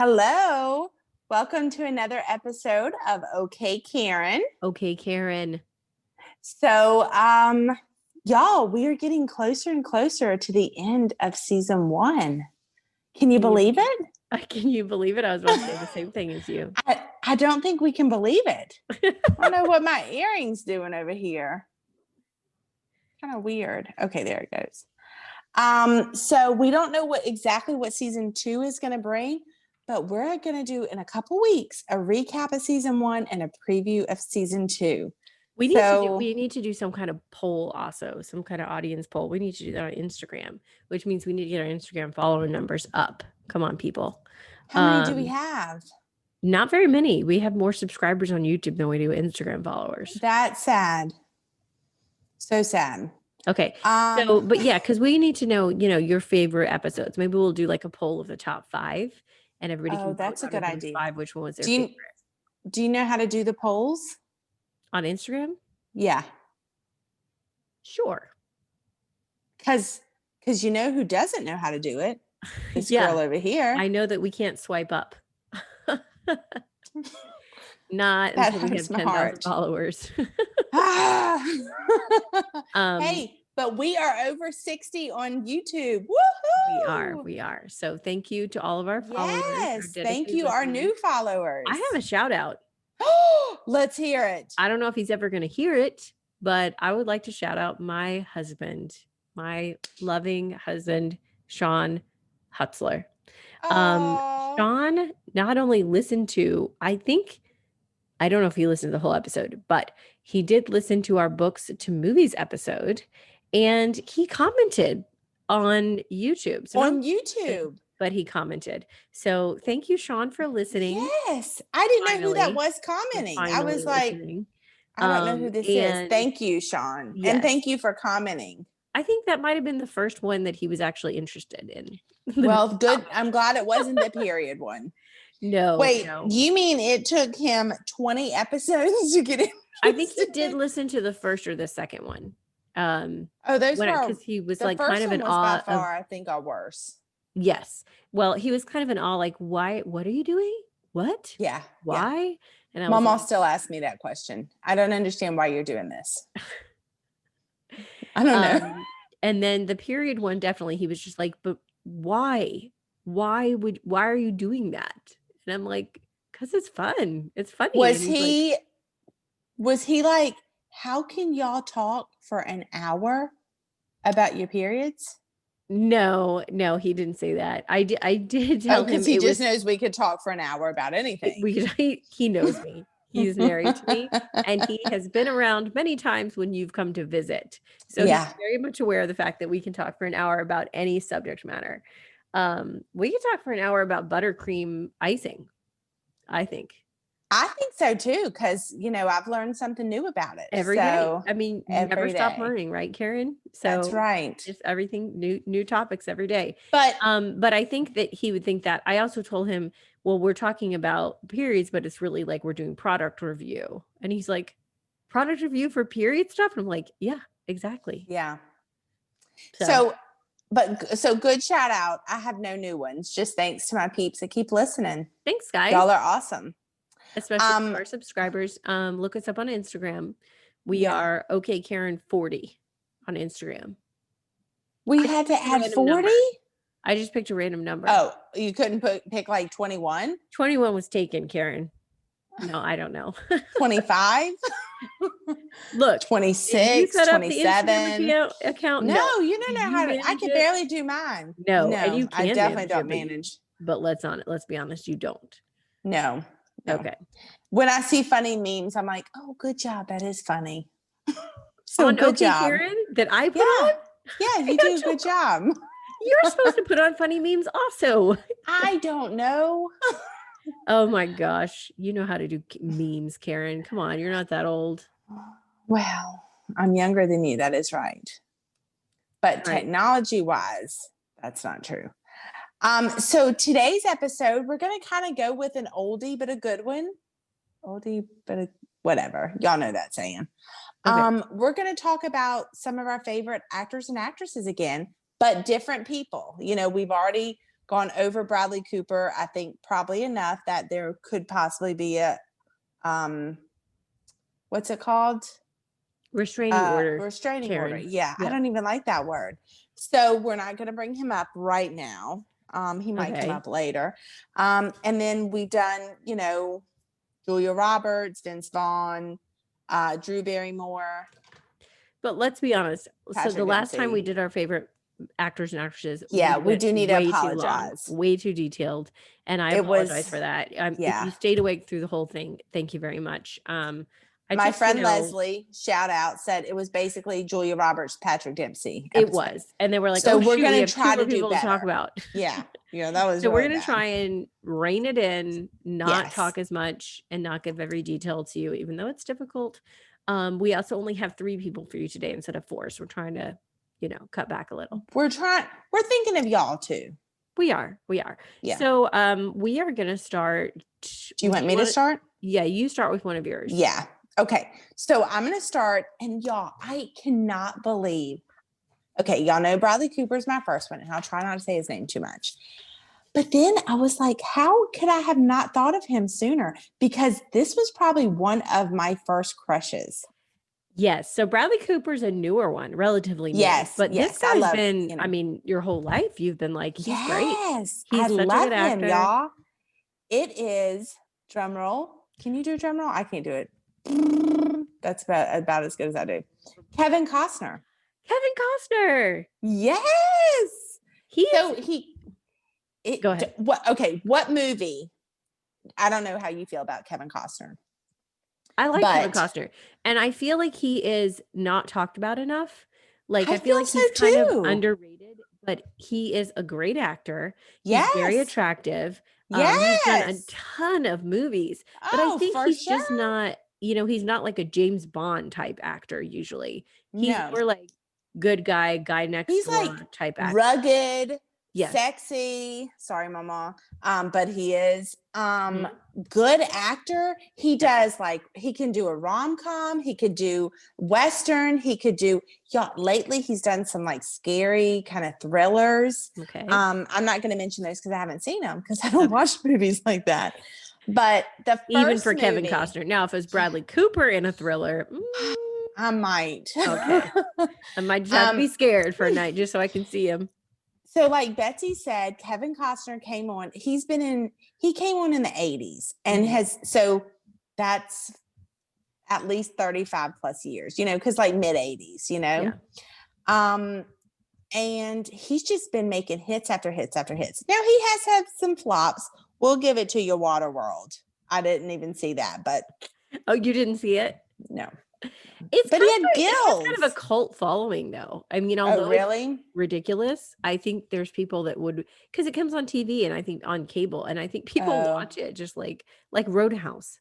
Hello. Welcome to another episode of Okay Karen. Okay, Karen. So, y'all, we are getting closer and closer to the end of season 1. Can you believe it? Can you believe it? I was about to say the same thing as you. I don't think we can believe it. I don't know what my earring's doing over here. Kind of weird. Okay, there it goes. So we don't know exactly what season 2 is going to bring, but we're going to do in a couple weeks a recap of season 1 and a preview of season 2. We need to do some kind of poll also, some kind of audience poll. We need to do that on Instagram, which means we need to get our Instagram follower numbers up. Come on, people. How many do we have? Not very many. We have more subscribers on YouTube than we do Instagram followers. That's sad. So sad. Okay. But yeah, because we need to know, your favorite episodes. Maybe we'll do like a poll of the top 5 and everybody can that's a good idea. 5, which one was their favorite. Do you know how to do the polls? On Instagram? Yeah. Sure. Because you know who doesn't know how to do it? This girl over here. I know that we can't swipe up. Not that until we have 10,000 followers. Hey, but we are over 60 on YouTube. Woohoo! We are. So thank you to all of our followers. Yes, thank you, our new followers. I have a shout out. Let's hear it. I don't know if he's ever going to hear it, but I would like to shout out my husband, my loving husband, Sean Hutzler. Sean not only listened to, I don't know if he listened to the whole episode, but he did listen to our books to movies episode, and he commented on YouTube. So on YouTube. But he commented. So thank you, Sean, for listening. Yes. I didn't know who that was commenting. I was like, I don't know who this is. Thank you, Sean. Yes. And thank you for commenting. I think that might have been the first one that he was actually interested in. Well, good. I'm glad it wasn't the period one. No. Wait, you mean it took him 20 episodes to get it? I think he did listen to the first or the second one. Those were, because he was like kind of in awe. By far, I think, are worse. Yes. Well, he was kind of in awe, like, why? What are you doing? What? Yeah. Why? Yeah. And Mama still asks me that question. I don't understand why you're doing this. I don't know. And then the period one, definitely, he was just like, but why? Why are you doing that? And I'm like, because it's fun. It's funny. Was he like, how can y'all talk for an hour about your periods? No, he didn't say that. I did tell him, because he just knows we could talk for an hour about anything. He knows me. He's married to me, and he has been around many times when you've come to visit. So he's very much aware of the fact that we can talk for an hour about any subject matter. We can talk for an hour about buttercream icing, I think. I think so too, because I've learned something new about it every day. I mean, you never stop learning, right, Karen? So that's right. Just everything new topics every day. But I think that he would think that. I also told him, well, we're talking about periods, but it's really like we're doing product review, and he's like, product review for period stuff, and I'm like, yeah, exactly. Yeah. So good shout out. I have no new ones. Just thanks to my peeps that keep listening. Thanks, guys. Y'all are awesome. Especially our subscribers. Look us up on Instagram. We are Okay Karen 40 on Instagram. We had to add 40? I just picked a random number. Oh, you couldn't pick like 21? 21 was taken, Karen. No, I don't know. 25? Look, 26, 27. Account? No, you don't know how to. I can barely do mine. No, and you can I definitely don't manage. But let's be honest, you don't. No. Okay. When I see funny memes, I'm like, oh, good job. That is funny. So on good Okay job. Karen, that I put on? Yeah, you do a good job. You're supposed to put on funny memes also. I don't know. Oh my gosh. You know how to do memes, Karen. Come on. You're not that old. Well, I'm younger than you. That is right. But technology-wise, that's not true. So today's episode, we're going to kind of go with an oldie, but a good one. Oldie, but whatever. Y'all know that saying. Okay. We're going to talk about some of our favorite actors and actresses again, but different people. We've already gone over Bradley Cooper. I think probably enough that there could possibly be a what's it called? Restraining order. Restraining Karen. order. Yeah, I Yeah. don't even like that word. So we're not going to bring him up right now. He might come Okay. up later. And then we've done, you know, Julia Roberts, Vince Vaughn, Drew Barrymore. But let's be honest. So Patrick the last time we Dempsey. did our favorite actors and actresses, Yeah, we went do need to way too long, apologize. way too detailed, and I It apologize was- for that. If yeah. you stayed awake through the whole thing, thank you very much. My friend Leslie, shout out, said it was basically Julia Roberts, Patrick Dempsey. It episode. was, and they were like, So "Oh, we're shoot, gonna we have try two more to do people to talk better. about." Yeah, that was. So really we're gonna bad. try and rein it in, not Yes. talk as much, and not give every detail to you, even though it's difficult. We also only have 3 people for you today instead of 4, so we're trying to, cut back a little. We're thinking of y'all too. We are. Yeah. So we are gonna start. Do you want me to start? Yeah, you start with one of yours. Yeah. Okay. So I'm gonna start, and y'all, I cannot believe. Okay, y'all know Bradley Cooper's my first one, and I'll try not to say his name too much. But then I was like, how could I have not thought of him sooner? Because this was probably one of my first crushes. Yes. So Bradley Cooper's a newer one, relatively new. Yes, But yes, this guy's I been, I mean, your whole life you've been like, he's great. Yes, He's I such a love good him, actor. y'all. It is drum roll. Can you do a drum roll? I can't do it. That's about as good as I do. Kevin Costner. Kevin Costner. Yes. Go ahead. What movie? I don't know how you feel about Kevin Costner. I like Kevin Costner, and I feel like he is not talked about enough. Like I feel like he's kind of underrated, but he is a great actor. He's very attractive. He's done a ton of movies, but I think he's just not, he's not like a James Bond type actor usually. He's more like good guy next he's door like type actor. Rugged, yes. Sexy. Sorry, mama. But he is good actor. He does he can do a rom-com, he could do Western, he could do lately he's done some scary kind of thrillers. Okay. I'm not gonna mention those because I haven't seen them because I don't watch movies like that. But the first even for Kevin Costner. Now, if it was Bradley Cooper in a thriller, I might. Okay. I might just have to be scared for a night just so I can see him. So like Betsy said, Kevin Costner came on. He came on in the 80s and so that's at least 35 plus years, because mid 80s, Yeah. And he's just been making hits after hits after hits. Now he has had some flops. We'll give it to you, Waterworld. I didn't even see that, but oh, you didn't see it? No. But he had gills. It's kind of a cult following, though. I mean, although really it's ridiculous, I think there's people that would, because it comes on TV and I think on cable, and I think people watch it just like Roadhouse.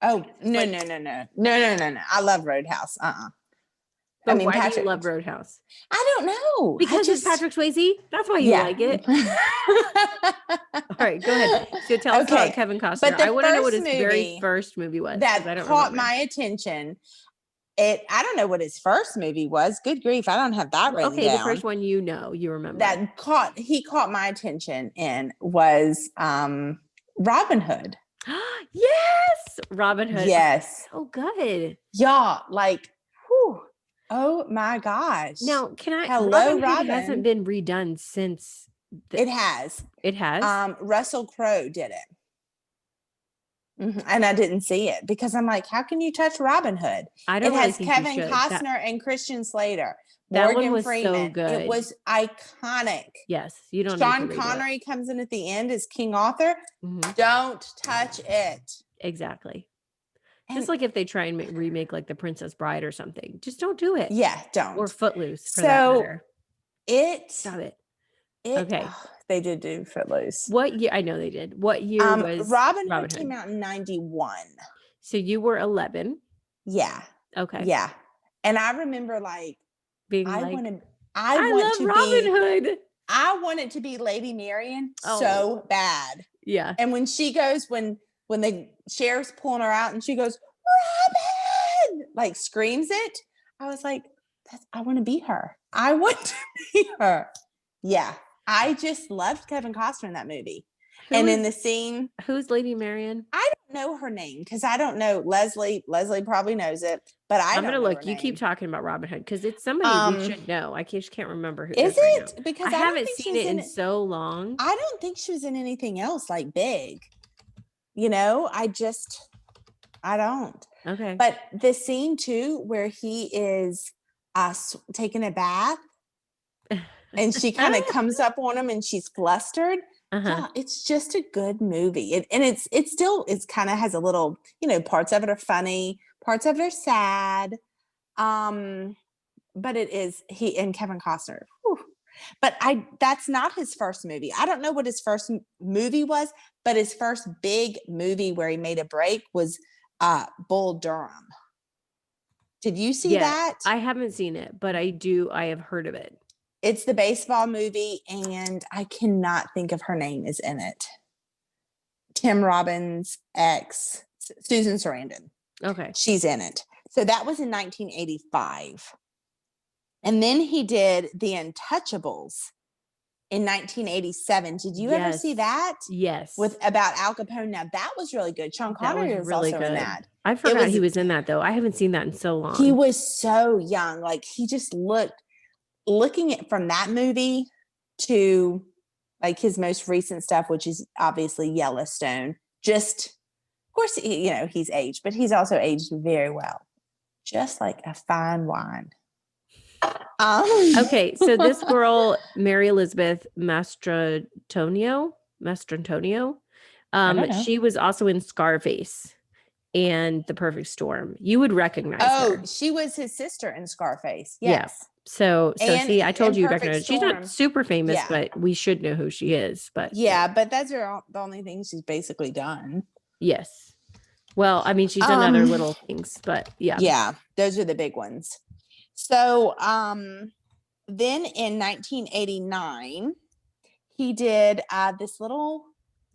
Oh no! I love Roadhouse. But I mean, why do you love Roadhouse? I don't know. Because it's Patrick Swayze. That's why you like it. All right, go ahead. So tell us about Kevin Costner. I want to know what his very first movie was. That caught my attention. I don't know what his first movie was. Good grief, I don't have that written down. The first one you remember. That he caught my attention in was Robin Hood. Yes, Robin Hood. Yes. So good. Yeah, whew. Oh my gosh. Now, Hello, Robin Hood Robin hasn't been redone since. It has. It has? Russell Crowe did it. And I didn't see it because I'm like, how can you touch Robin Hood? I don't. It has Kevin Costner and Christian Slater. Morgan one was Freeman. So good. It was iconic. Yes, you don't. Sean Connery comes in at the end as King Arthur. Don't touch it. Exactly. Just like if they try and remake The Princess Bride or something, just don't do it. Yeah, don't. Or Footloose for that matter. Stop it. Okay. They did do Footloose. What year? I know they did. What year was Robin Hood came out in 91. So you were 11. Yeah. Okay. Yeah. And I remember being I love Robin Hood. I wanted to be Lady Marian so bad. Yeah. And when she goes, when the sheriff's pulling her out and she goes, Robin, screams it. I was like, I want to be her. I want to be her. Yeah. I just loved Kevin Costner in that movie. Who and is- in the scene, Who's Lady Marion? I don't know her name because I don't know Leslie. Leslie probably knows it, but I'm gonna know look. her You keep name. talking about Robin Hood because it's somebody we should know. I just can't remember who it Is is right it? now. Because I I don't haven't think she seen was it in in so long. I don't think she was in anything else like big. You know, I don't. Okay. But the scene too, where he is taking a bath and she kind of comes up on him and she's flustered. Yeah, it's just a good movie. And it's kind of has a little, you know, parts of it are funny, parts of it are sad. But it is he and Kevin Costner. Whew. But that's not his first movie. I don't know what his first movie was, but his first big movie where he made a break was Bull Durham. Did you see that? I haven't seen it, but I have heard of it. It's the baseball movie, and I cannot think of her name is in it. Tim Robbins' ex, Susan Sarandon. Okay. She's in it. So that was in 1985. And then he did The Untouchables in 1987. Did you ever see that? Yes. About Al Capone. Now that was really good. Sean Connery was really also in that. I forgot he was in that though. I haven't seen that in so long. He was so young. Like he just looking at from that movie to like his most recent stuff, which is obviously Yellowstone. Just, of course, you know, he's aged, but he's also aged very well. Just like a fine wine. Okay, so this girl, Mary Elizabeth Mastrantonio, she was also in Scarface and The Perfect Storm. You would recognize her. Oh, she was his sister in Scarface. Yes. Yeah. So see, I told you recognize her. She's not super famous, but we should know who she is. But but that's the only thing she's basically done. Yes. Well, I mean, she's done other little things, but yeah. Yeah, those are the big ones. So then in 1989, he did this little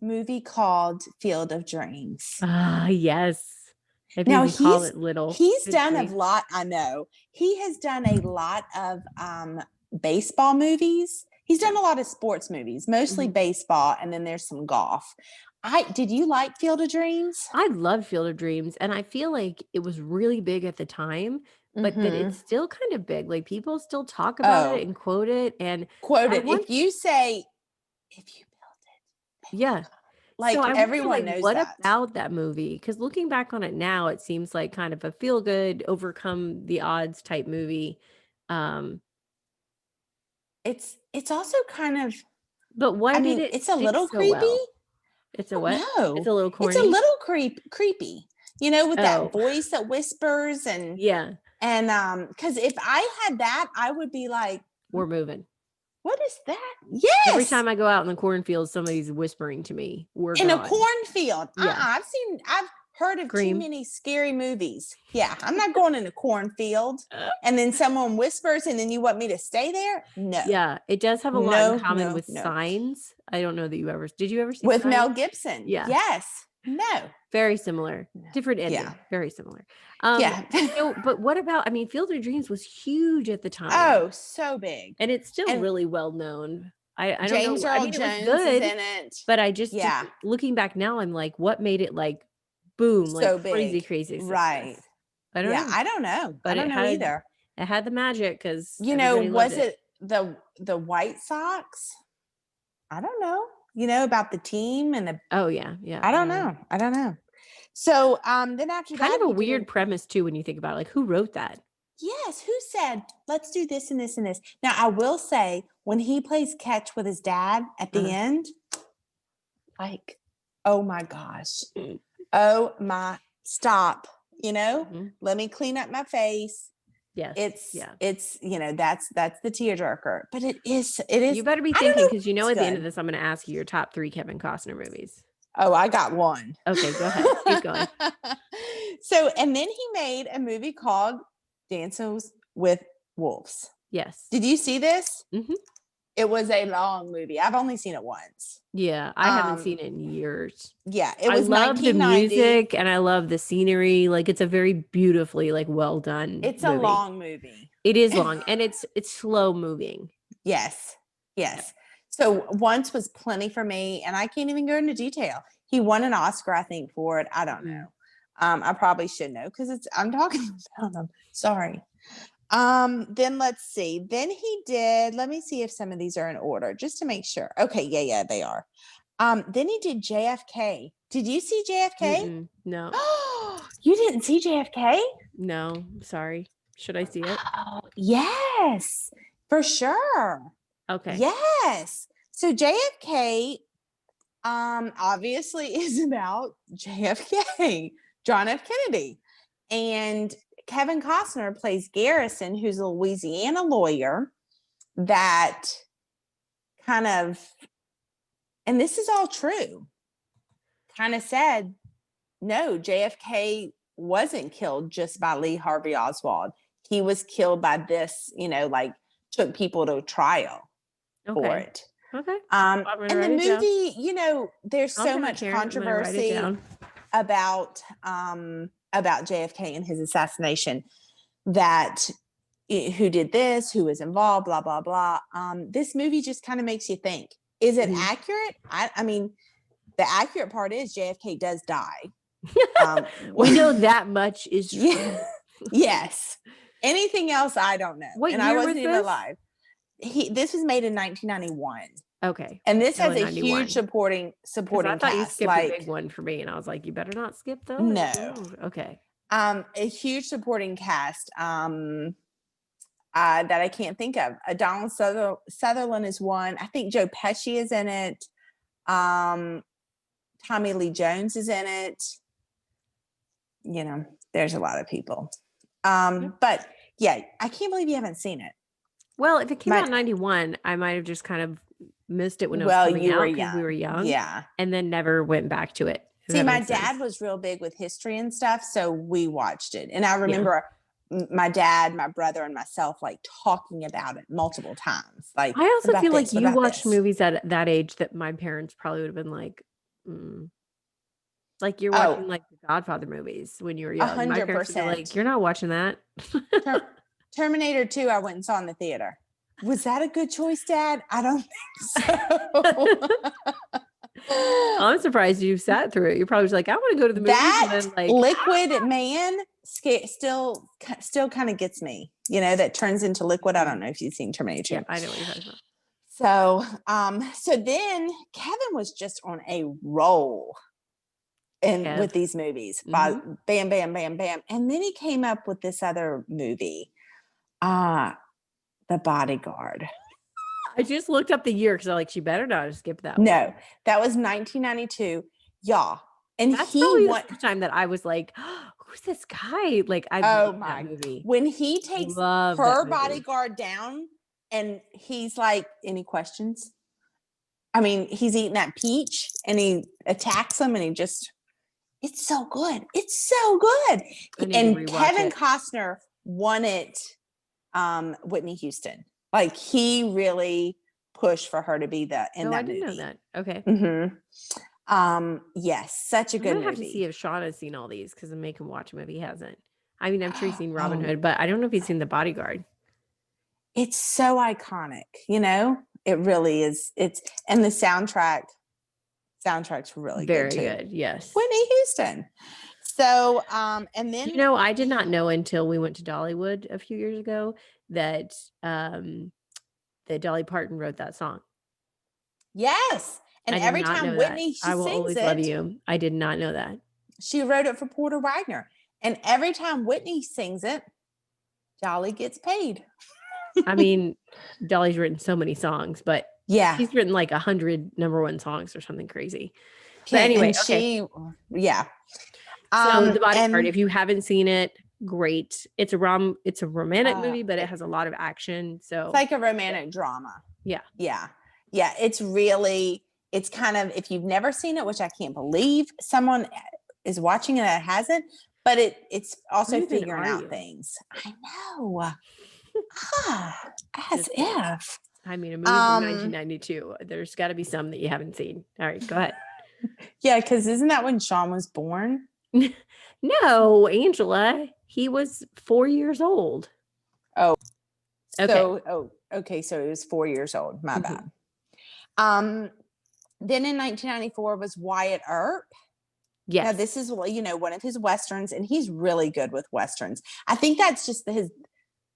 movie called Field of Dreams. Yes. Now call it little. He's done a lot. I know he has done a lot of baseball movies. He's done a lot of sports movies, mostly baseball, and then there's some golf. Did you like Field of Dreams? I love Field of Dreams, and I feel like it was really big at the time, but that it's still kind of big. Like people still talk about it and quote it and quote it. If you build it, yeah. Like so everyone knows what about that movie? Because looking back on it now, it seems like kind of a feel good, overcome the odds type movie. It's also kind of, but why did it? It's a little creepy. Well? It's a what? No, it's a little corny. It's a little creepy. You know, with that voice that whispers and because if I had that, I would be like, we're moving. What is that? Yes. Every time I go out in the cornfield, somebody's whispering to me. We're in a cornfield. Yeah. I've heard of too many scary movies. Yeah, I'm not going in a cornfield and then someone whispers and then you want me to stay there? No. Yeah, it does have a lot in common with Signs. I don't know that did you ever see with Signs? Mel Gibson? Yeah. Yes. No. Very similar. Different ending. Yeah. Very similar. But what about, Field of Dreams was huge at the time. Oh, so big. And it's still really well known. I don't James know. Earl Jones it was good, is in it. But I just, looking back now, I'm like, what made it like, boom, so like big. crazy success? Right. I don't know. I don't know. But I don't know either. It had the magic because, was it the White Sox? I don't know. About the team and the. Oh, yeah. I don't know. So then after that. Kind of a weird premise, too, when you think about it. Like, who wrote that? Yes. Who said, let's do this and this and this? Now, I will say, when he plays catch with his dad at the end, like, oh my gosh. Oh my, stop. Let me clean up my face. Yes. It's that's the tearjerker. But it is. You better be thinking because at the end of this, I'm going to ask you your top 3 Kevin Costner movies. Oh, I got one. Okay, go ahead. Keep going. And then he made a movie called Dances with Wolves. Yes. Did you see this? Mm-hmm. It was a long movie. I've only seen it once. Yeah, I haven't seen it in years. Yeah, it was. I love the music and I love the scenery. Like it's a very beautifully well done. It's a long movie. It is long and it's slow moving. Yes. So once was plenty for me, and I can't even go into detail. He won an Oscar, I think, for it. I don't know. I probably should know because I'm talking about him. Sorry. Then let's see. Then he did, let me see if some of these are in order just to make sure. Okay, yeah, they are. Then he did JFK. Did you see JFK? No. Oh, you didn't see JFK? No, sorry. Should I see it? Oh, yes, for sure. Okay. Yes. So JFK obviously is about JFK, John F. Kennedy. And Kevin Costner plays Garrison, who's a Louisiana lawyer that kind of, and this is all true, kind of said, no, JFK wasn't killed just by Lee Harvey Oswald. He was killed by this, like took people to trial for it. Okay. And the movie, there's so much controversy about JFK and his assassination, that who did this, who was involved, blah, blah, blah. This movie just kind of makes you think, is it accurate? I mean, the accurate part is JFK does die. We know that much is true. Yeah, yes. Anything else, I don't know. What and year I wasn't was even this? alive. This was made in 1991. Okay. And this has a 91. huge supporting I thought cast. you skipped a big one for me, and I was like, you better not skip those. No. Okay. A huge supporting cast that I can't think of. Donald Sutherland is one. I think Joe Pesci is in it. Tommy Lee Jones is in it. There's a lot of people. But yeah, I can't believe you haven't seen it. Well, if it came out in 91, I might have just kind of missed it when it was coming out because we were young. Yeah. And then never went back to it. See, my dad was real big with history and stuff, so we watched it. And I remember my dad, my brother, and myself like talking about it multiple times. Like, I also feel like you watched movies at that age that my parents probably would have been like, like you're watching like the Godfather movies when you were young. 100%. My parents would be like, you're not watching that. Terminator 2, I went and saw in the theater. Was that a good choice, Dad? I don't think so. I'm surprised you sat through it. You're probably just like, I want to go to the movie. That liquid man still kind of gets me. That turns into liquid. I don't know if you've seen Terminator 2. Yeah, I know what you're talking about. So then Kevin was just on a roll with these movies. Bam, bam, bam, bam. And then he came up with this other movie, The Bodyguard. I just looked up the year because I'm like, she better not skip that one. No, that was 1992. Yeah. And that's probably the first time that I was like, oh, who's this guy? Like, I love that movie. When he takes her bodyguard down and he's like, any questions? I mean, he's eating that peach and he attacks him and it's so good. It's so good. And Kevin Costner won it, Whitney Houston. Like he really pushed for her to be in that movie. I didn't know that. Okay. Yes, such a good movie. I have to see if Sean has seen all these because I'm making him watch them if he hasn't. I mean, I'm sure he's seen Robin Hood, but I don't know if he's seen The Bodyguard. It's so iconic, it really is. And the soundtrack's really very good. Yes. Whitney Houston. So, and then I did not know until we went to Dollywood a few years ago that Dolly Parton wrote that song. Yes. And every time Whitney I will always love you. I did not know that. She wrote it for Porter Wagner. And every time Whitney sings it, Dolly gets paid. I mean, Dolly's written so many songs, but she's written like 100 number one songs or something crazy. But anyway, So The Bodyguard, if you haven't seen it, great. It's a romantic movie, but it has a lot of action. So it's like a romantic drama. Yeah. It's kind of, if you've never seen it, which I can't believe someone is watching it that hasn't, but it's also figuring out things. I know. As if. I mean, a movie from 1992. There's got to be some that you haven't seen. All right, go ahead. Yeah, because isn't that when Sean was born? No, Angela. He was 4 years old. Oh. Okay. So he was 4 years old. My bad. Then in 1994 was Wyatt Earp. Yes. Now this is, one of his Westerns, and he's really good with Westerns. I think that's just his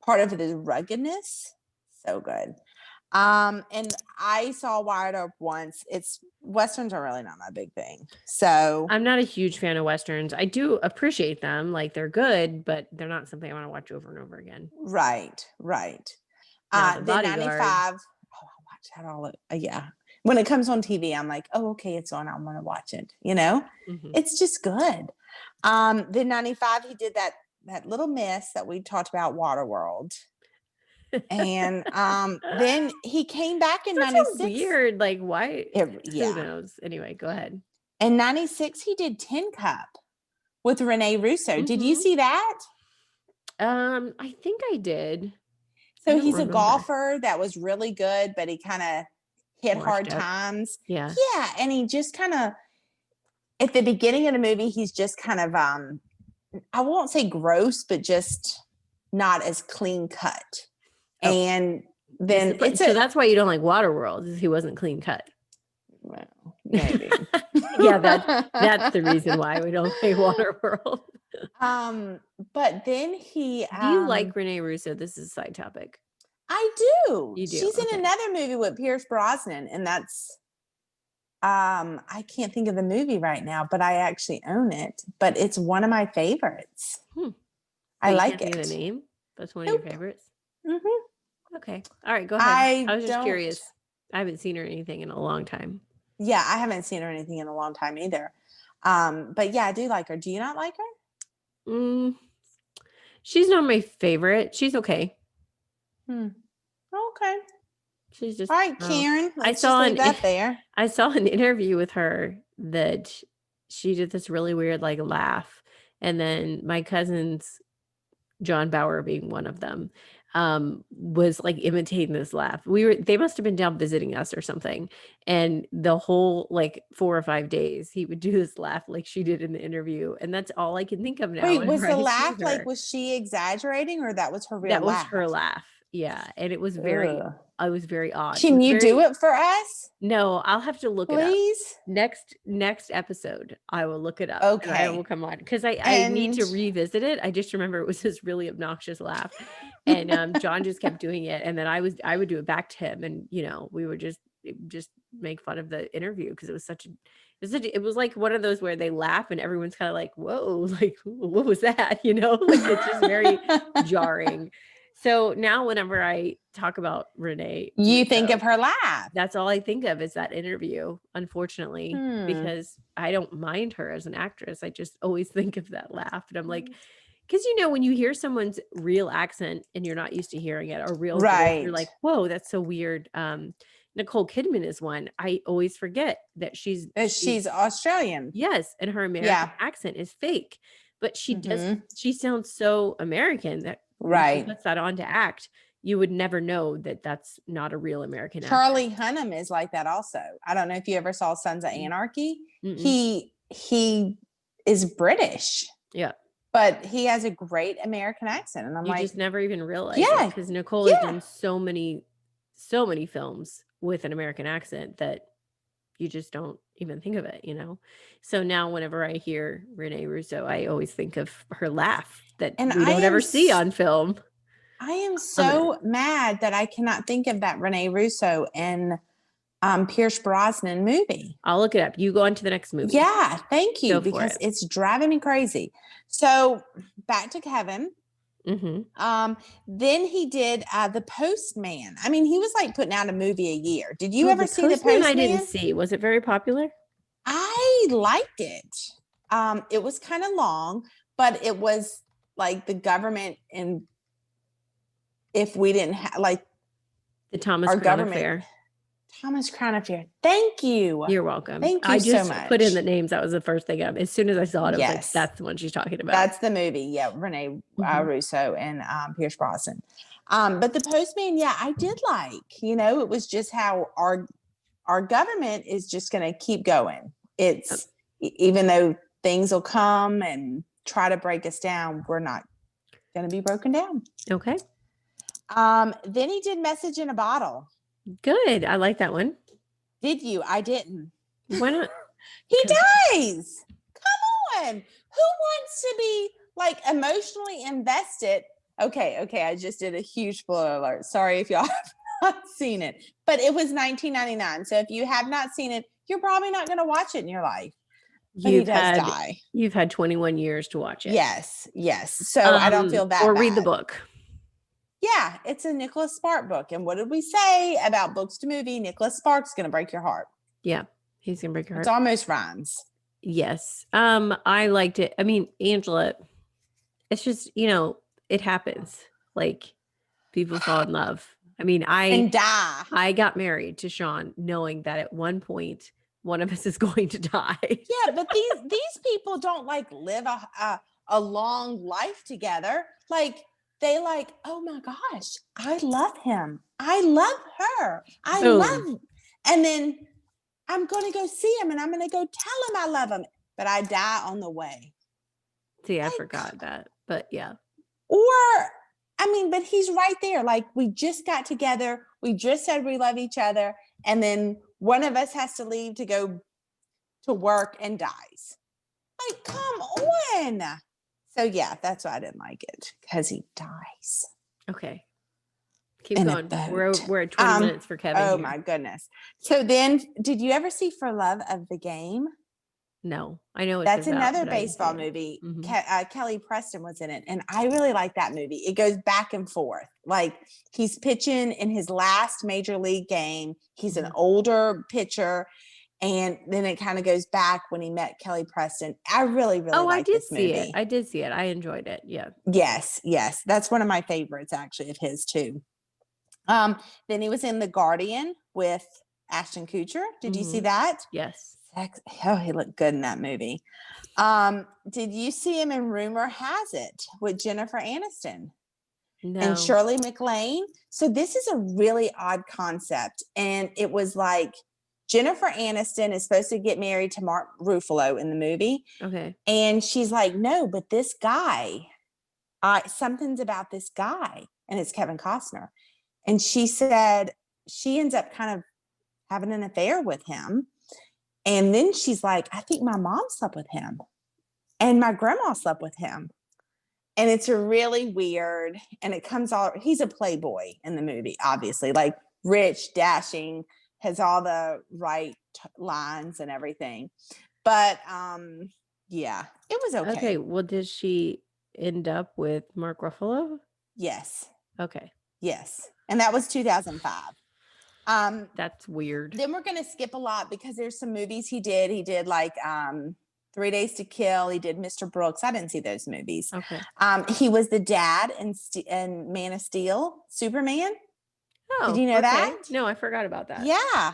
part of his ruggedness. So good. And I saw Wyatt Earp once. Westerns are really not my big thing. So I'm not a huge fan of Westerns. I do appreciate them. Like, they're good, but they're not something I want to watch over and over again. Right. Now, The Then Bodyguard. 95. Oh, I watch that all. Yeah. When it comes on TV, I'm like, oh, okay, it's on. I'm going to watch it. It's just good. Then 95, he did that little miss that we talked about, Waterworld. And then he came back in Such 96. a weird, like, why? Yeah. Who knows? Anyway, go ahead. In 96, he did Tin Cup with Rene Russo. Did you see that? I think I did. So he's a golfer that was really good, but he kind of hit hard times. Yeah. Yeah. And he just kind of, at the beginning of the movie, he's just kind of, I won't say gross, but just not as clean cut. Oh. And then so that's why you don't like Waterworld, is he wasn't clean cut. Well, maybe. Yeah, that's the reason why we don't play Waterworld. But then he do you like Rene Russo? This is a side topic. I do. You do. She's in another movie with Pierce Brosnan, and that's I can't think of the movie right now, but I actually own it. But it's one of my favorites. I like it. The name? That's one of your favorites. Okay. All right. Go ahead. I was just curious. I haven't seen her anything in a long time. Yeah, I haven't seen her anything in a long time either. But yeah, I do like her. Do you not like her? She's not my favorite. She's okay. Okay. She's just all right, Karen. I saw an interview with her that she did this really weird like laugh, and then my cousins, John Bauer being one of them, was like imitating this laugh. They must have been down visiting us or something, and the whole like 4 or 5 days he would do this laugh like she did in the interview, and that's all I can think of now. Wait, was the laugh like, was she exaggerating, or that was her real laugh? That was her laugh. Yeah, and it was very odd. Can you do it for us? No, I'll have to look it up. Please. Next episode, I will look it up. Okay. And I will come on because I need to revisit it. I just remember it was this really obnoxious laugh, and John just kept doing it, and then I would do it back to him, and we would just make fun of the interview because it was like one of those where they laugh and everyone's kind of like, whoa, like what was that? Like it's just very jarring. So now whenever I talk about Rene, you think of her laugh. That's all I think of is that interview, unfortunately, because I don't mind her as an actress. I just always think of that laugh. And I'm like, because when you hear someone's real accent and you're not used to hearing it, or real voice, you're like, whoa, that's so weird. Nicole Kidman is one. I always forget that she's Australian. Yes. And her American accent is fake. But she does, she sounds so American that when she puts that on to act, you would never know that that's not a real American accent. Charlie Hunnam is like that also. I don't know if you ever saw Sons of Anarchy. He is British. Yeah. But he has a great American accent. And I'm just never even realized it, because Nicole has done so many films with an American accent that you just don't even think of it, So now whenever I hear Rene Russo, I always think of her laugh that we don't ever see on film. I am so mad that I cannot think of that Rene Russo and Pierce Brosnan movie. I'll look it up. You go on to the next movie. Yeah, thank you, because it's driving me crazy. So back to Kevin. Then he did The Postman. I mean, he was like putting out a movie a year. Did you ever see The Postman? I didn't see. Was it very popular? I liked it. It was kind of long, but it was like the government, and if we didn't have like the Thomas Crown Affair. Thomas Crown Affair. Thank you. You're welcome. Thank you so much. I just put in the names. That was the first thing as soon as I saw it, I was like, that's the one she's talking about. That's the movie. Yeah. Rene Russo and Pierce Brosnan. But The Postman, I did like, it was just how our government is just going to keep going. It's even though things will come and try to break us down, we're not going to be broken down. Okay. Then he did Message in a Bottle. Good. I like that one. Did you? I didn't. Why not? He 'Cause- dies. Come on. Who wants to be like emotionally invested? Okay. I just did a huge spoiler alert. Sorry if y'all have not seen it, but it was 1999. So if you have not seen it, you're probably not going to watch it in your life. But he does die. You've had 21 years to watch it. Yes. So I don't feel that or bad. read the book. Yeah, it's a Nicholas Spark book. And what did we say about books to movie? Nicholas Spark's going to break your heart. Yeah, he's gonna break your heart. It's almost rhymes. Yes. I liked it. I mean, Angela, it's just, it happens. Like people fall in love. I mean, And die. I got married to Sean knowing that at one point one of us is going to die. Yeah, but these people don't like live a long life together. Like they like, oh my gosh, I love him. I love her. I Boom. love, and then I'm going to go see him and I'm going to go tell him I love him, but I die on the way. See, I forgot that, but yeah. Or, I mean, but he's right there. Like we just got together. We just said we love each other. And then one of us has to leave to go to work and dies. Like, come on. So yeah, that's why I didn't like it, because he dies. Okay. Keep In going. We're at 20 minutes for Kevin. Oh here. my goodness. So then did you ever see For Love of the Game? No, I know That's another baseball movie. Mm-hmm. Kelly Preston was in it, and I really like that movie. It goes back and forth. Like he's pitching in his last major league game. He's an older pitcher, and then it kind of goes back when he met Kelly Preston. I really like this movie. I did see it. I enjoyed it. Yeah. Yes. That's one of my favorites, actually, of his too. Then he was in The Guardian with Ashton Kutcher. Did you see that? Yes. Oh, he looked good in that movie. Did you see him in Rumor Has It with Jennifer Aniston? No. And Shirley MacLaine? So this is a really odd concept. And it was like Jennifer Aniston is supposed to get married to Mark Ruffalo in the movie. Okay. And she's like, no, but this guy, something's about this guy. And it's Kevin Costner. And she said she ends up kind of having an affair with him. And then she's like, I think my mom slept with him. And my grandma slept with him. And it's really weird. And it comes he's a playboy in the movie, obviously. Like rich, dashing, has all the right lines and everything. But yeah, it was okay. Okay. Well, did she end up with Mark Ruffalo? Yes. Okay. Yes. And that was 2005. That's weird. Then we're going to skip a lot because there's some movies he did. He did like 3 Days to Kill. He did Mr. Brooks. I didn't see those movies. Okay. He was the dad in Man of Steel, Superman. Oh, did you know that? No, I forgot about that. Yeah.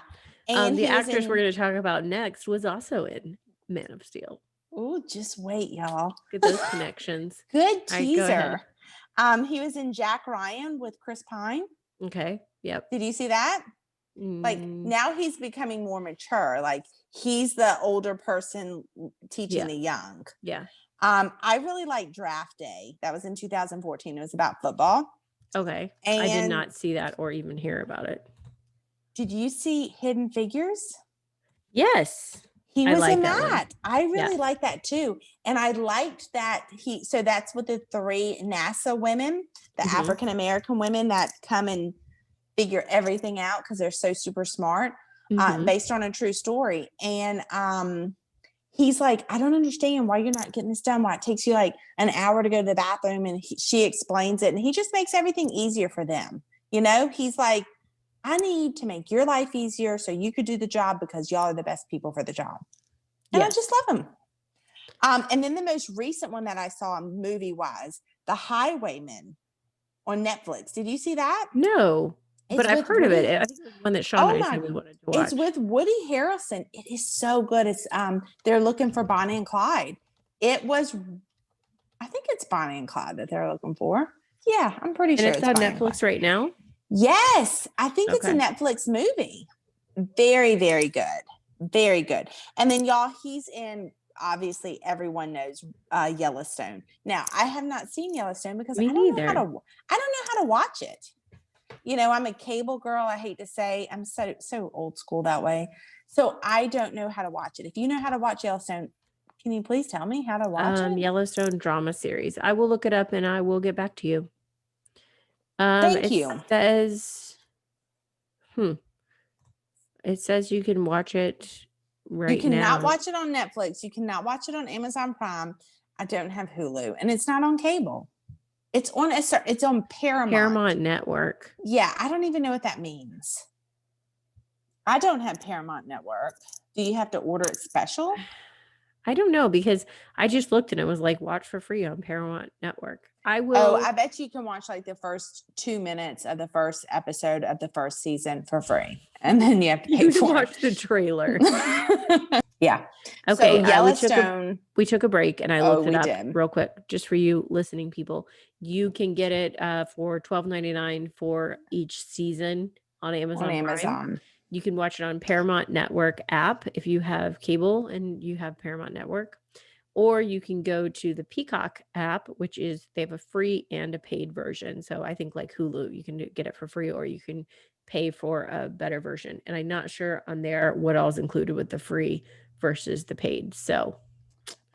And the actress we're going to talk about next was also in Man of Steel. Oh, just wait, y'all. Get those connections. Good teaser. He was in Jack Ryan with Chris Pine. Okay. Yep. Did you see that? Like now he's becoming more mature. Like he's the older person teaching the young. Yeah. I really like Draft Day. That was in 2014. It was about football. Okay. And I did not see that or even hear about it. Did you see Hidden Figures? Yes. He was in that. I really like that too. And I liked that so that's with the 3 NASA women, the African American women that come and figure everything out because they're so super smart, based on a true story. And he's like, I don't understand why you're not getting this done, why it takes you like an hour to go to the bathroom. And she explains it, and he just makes everything easier for them. He's like, I need to make your life easier so you could do the job because y'all are the best people for the job. And I just love him. And then the most recent one that I saw movie wise, The Highwaymen on Netflix. Did you see that? No. But I've heard of it. I think it was one that Sean and I said we wanted to watch. It's with Woody Harrelson. It is so good. It's they're looking for Bonnie and Clyde. I think it's Bonnie and Clyde that they're looking for. Yeah, I'm pretty sure it's on Netflix right now. Yes, I think it's a Netflix movie. Very, very good. Very good. And then y'all, he's in, obviously everyone knows Yellowstone. Now, I have not seen Yellowstone because I don't know how to watch it. I'm a cable girl. I hate to say, I'm so old school that way. So I don't know how to watch it. If you know how to watch Yellowstone, can you please tell me how to watch it? Yellowstone drama series. I will look it up and I will get back to you. Thank It you. says, it says you can watch it right You cannot now. watch it on Netflix. You cannot watch it on Amazon Prime. I don't have Hulu, and it's not on cable. It's on Paramount Network. Yeah, I don't even know what that means. I don't have Paramount Network. Do you have to order it special? I don't know, because I just looked and it was like, watch for free on Paramount Network. I will. Oh, I bet you can watch like the first 2 minutes of the first episode of the first season for free. And then you have to pay for watch the trailer. Yeah. Okay. So Yellowstone. We took a break and I looked it up did. real quick just for you listening people. You can get it for $12.99 for each season on Amazon Prime. You can watch it on Paramount Network app if you have cable and you have Paramount Network. Or you can go to the Peacock app, which is, they have a free and a paid version. So I think like Hulu, you can get it for free or you can pay for a better version. And I'm not sure on there what all is included with the free versus the paid. So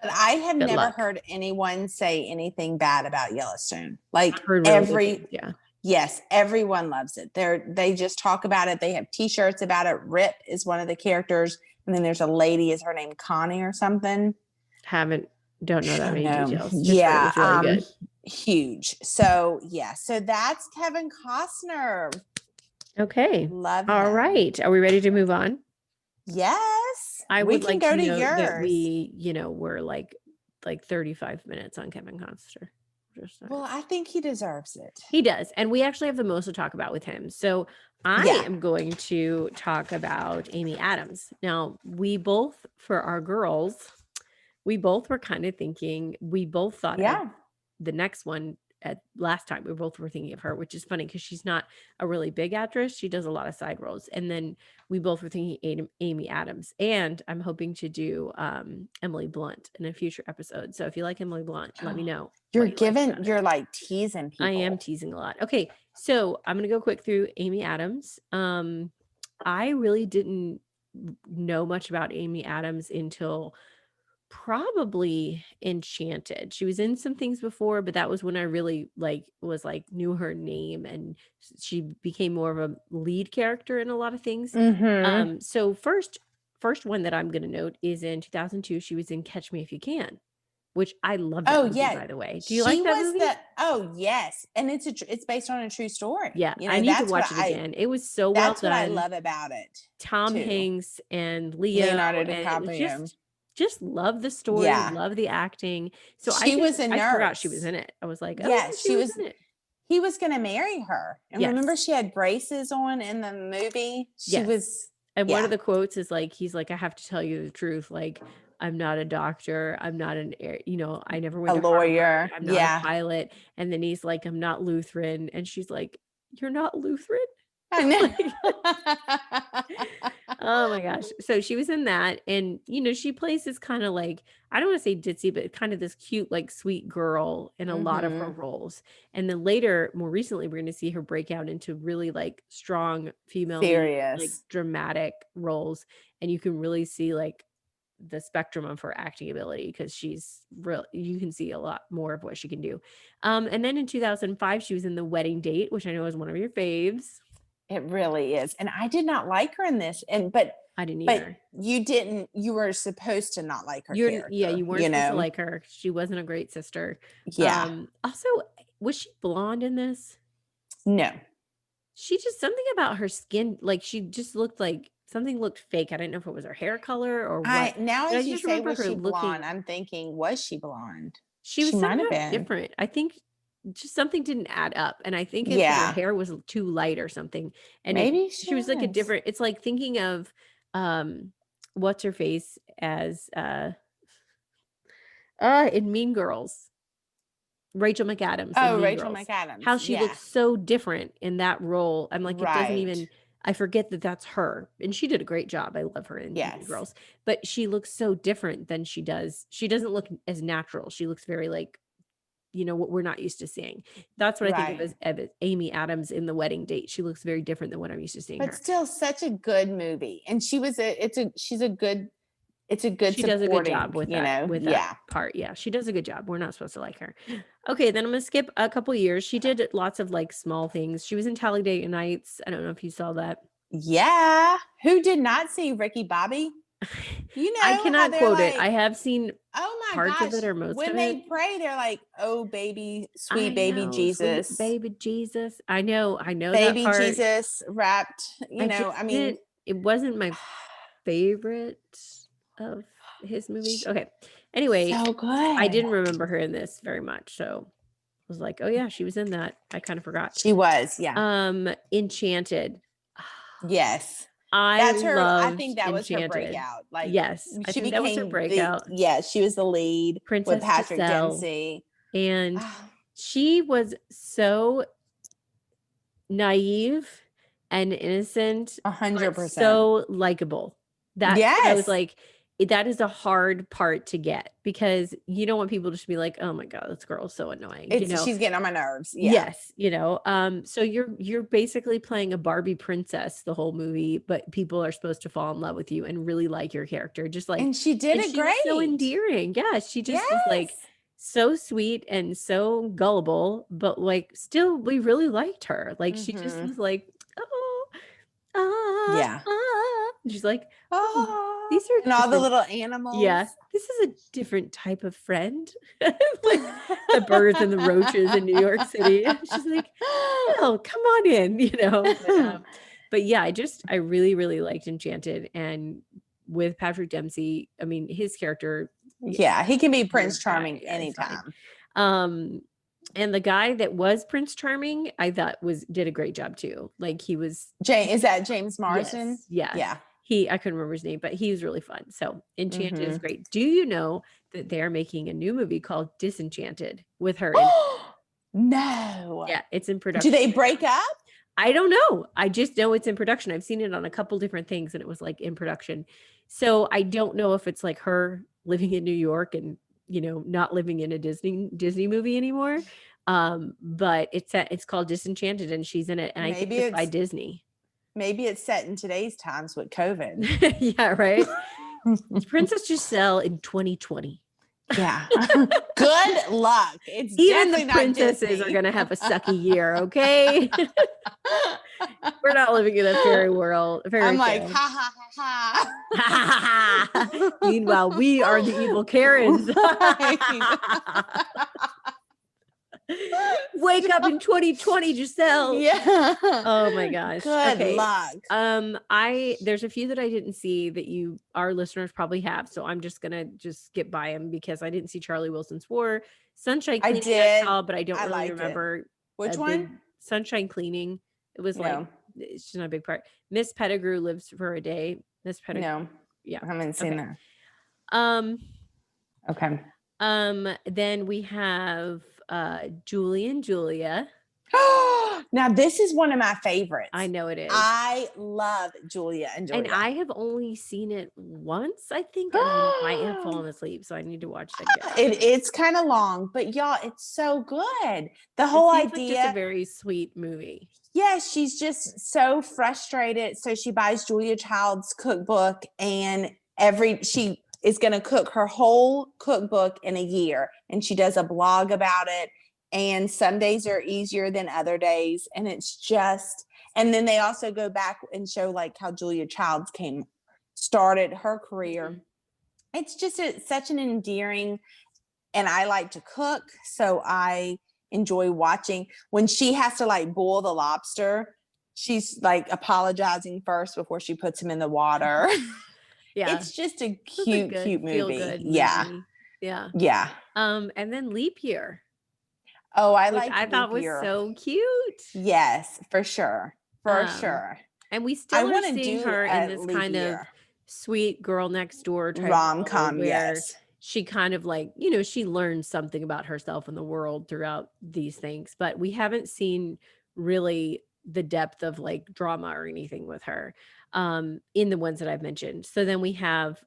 but I have never luck. heard anyone say anything bad about Yellowstone. Like yeah. Yes, everyone loves it. They just talk about it. They have T-shirts about it. Rip is one of the characters, and then there's a lady. Is her name Connie or something? Don't know that many details. Just yeah, it was really good. Huge. So yeah, so that's Kevin Costner. Okay, love him. All right, are we ready to move on? Yes, I would like go to note yours. that we, we're like 35 minutes on Kevin Costner. Well, I think he deserves it. He does. And we actually have the most to talk about with him. So I am going to talk about Amy Adams. Now, we both, for our girls, we both were kind of thinking, we both thought of the next one at last time. We both were thinking of her, which is funny because she's not a really big actress. She does a lot of side roles. And then we both were thinking Amy Adams. And I'm hoping to do Emily Blunt in a future episode. So if you like Emily Blunt, let me know. You're like teasing people. I am teasing a lot. Okay, so I'm gonna go quick through Amy Adams. I really didn't know much about Amy Adams until probably Enchanted. She was in some things before, but that was when I really knew her name, and she became more of a lead character in a lot of things. So first one that I'm gonna note is in 2002. She was in Catch Me If You Can, which I love that movie, by the way. Do you like that movie? Oh, yes. And it's based on a true story. Yeah, I need to watch it again. It was so well done. That's what I love about it. Tom Hanks and Leonardo DiCaprio. Just love the story, love the acting. So I forgot she was in it. I was like, oh, she was in it. He was going to marry her. And remember, she had braces on in the movie. She was. And one of the quotes is like, he's like, I have to tell you the truth. Like, I'm not a doctor. I'm not I never went to lawyer. Harvard. I'm not a pilot. And then he's like, I'm not Lutheran. And she's like, you're not Lutheran? I know. Oh my gosh. So she was in that. And, she plays this kind of like, I don't want to say ditzy, but kind of this cute, like sweet girl in a lot of her roles. And then later, more recently, we're going to see her break out into really like strong female, like dramatic roles. And you can really see like the spectrum of her acting ability, because she's real. You can see a lot more of what she can do. And then in 2005, she was in The Wedding Date, which I know is one of your faves. It really is. And I did not like her in this. But I didn't either. You were supposed to not like her. Yeah, you weren't supposed to like her. She wasn't a great sister. Yeah. Also, was she blonde in this? No. She just, something about her skin, like she just looked like something looked fake. I didn't know if it was her hair color or what. Now as you say, was she blonde? I'm thinking, was she blonde? She might have been different. I think just something didn't add up, and I think her hair was too light or something. And maybe she was like a different. It's like thinking of what's her face as in Mean Girls. Rachel McAdams. Oh, Rachel McAdams. How she looks so different in that role. I'm like, it doesn't even. I forget that that's her, and she did a great job. I love her in Mean Girls, but she looks so different than she does. She doesn't look as natural. She looks very like what we're not used to seeing. That's what I think Right. of Amy Adams in The Wedding Date. She looks very different than what I'm used to seeing But her. still such a good movie. And she's a good She does a good supporting, job with you that know. with that Yeah. part. Yeah, she does a good job. We're not supposed to like her. Okay, then I'm gonna skip a couple years. She did lots of like small things. She was in Talladega Nights. I don't know if you saw that. Yeah. Who did not see Ricky Bobby? You I know how cannot they're quote it. like, I have seen oh my parts of gosh, it or most when of it. they pray, they're like, oh baby, sweet I baby know, sweet Jesus, baby Jesus. I know that baby part. Jesus wrapped, I just I mean, didn't. It wasn't my favorite of his movies. Okay. Anyway, so I good. didn't remember her in this very much, so I was like, oh yeah, she was in that. I kind of forgot. She was, yeah. Enchanted. Yes. I That's her. I loved think that was her Enchanted. breakout. Like Yes, I she think that was her became the, breakout. yeah, she was the lead with Princess Patrick Giselle. Dempsey. And she was so naive and innocent, but 100%. so likable. That's what I was Yes. like, that is a hard part to get because you don't want people just to be like, oh my God, this girl is so annoying, She's getting on my nerves. Yeah. Yes, so you're basically playing a Barbie princess the whole movie, but people are supposed to fall in love with you and really like your character. Just like, And she did and it she was so great. endearing. Yeah, she just was like Yes. so sweet and so gullible, but like still we really liked her. Like she just Mm-hmm. was like, oh, ah, Yeah. ah. And she's like, oh, Oh, these are and all the different. little Yeah, animals. this is a different type of friend. Like the birds and the roaches in New York City. She's like, oh, come on in, but yeah, I really, really liked Enchanted. And with Patrick Dempsey, I mean, his character, Yeah, he can be Prince Charming yeah, he's fine. anytime. And the guy that was Prince Charming, I thought did a great job too. Like he was Is that James Marsden? yes, yeah. Yeah. I couldn't remember his name, but he was really fun. So Enchanted is Mm-hmm. great. Do you know that they're making a new movie called Disenchanted with her in? No. Yeah, it's in Do production. they break up? I don't know. I just know it's in production. I've seen it on a couple different things and it was like in production. So I don't know if it's like her living in New York and, not living in a Disney movie anymore. But it's called Disenchanted and she's in it. And I think Maybe it's by it's Disney. maybe it's set in today's times with COVID. Yeah, right. It's Princess Giselle in 2020. Yeah. Good luck. It's Even the definitely princesses not are going to have a sucky year, okay? We're not living in a fairy world. I'm like, ha ha ha ha. Meanwhile, we are the evil Karens. Wake up in 2020, Giselle. Yeah. Oh my gosh. Good Okay. luck. There's a few that I didn't see that our listeners probably have. So I'm just gonna skip by them because I didn't see Charlie Wilson's War. Sunshine Cleaning I saw, but I don't really remember. Which one? Sunshine Cleaning. It was like it's just not a big part. Miss Pettigrew Lives for a Day. Miss Pettigrew. No. Yeah. I haven't seen that. Okay. Then we have Julie and Julia. Now this is one of my favorites. I know it is. I love Julia and Julia. And I have only seen it once, I think, and I might have fallen asleep, so I need to watch it again. It's kind of long, but y'all, it's so good. The whole idea, like just a very sweet movie. Yeah, she's just so frustrated. So she buys Julia Child's cookbook, and she is going to cook her whole cookbook in a year, and she does a blog about it. And some days are easier than other days, and it's just. And then they also go back and show like how Julia Childs started her career. Mm-hmm. It's just such an endearing, and I like to cook, so I enjoy watching when she has to like boil the lobster. She's like apologizing first before she puts him in the water. Yeah, it's just a cute movie. Yeah, yeah, yeah. And then Leap Year. Oh, I thought was so cute. Yes, for sure. For sure. And we still are seeing her in this kind of sweet girl next door type rom-com, yes. She kind of like, she learns something about herself and the world throughout these things, but we haven't seen really the depth of like drama or anything with her. in the ones that I've mentioned. So then we have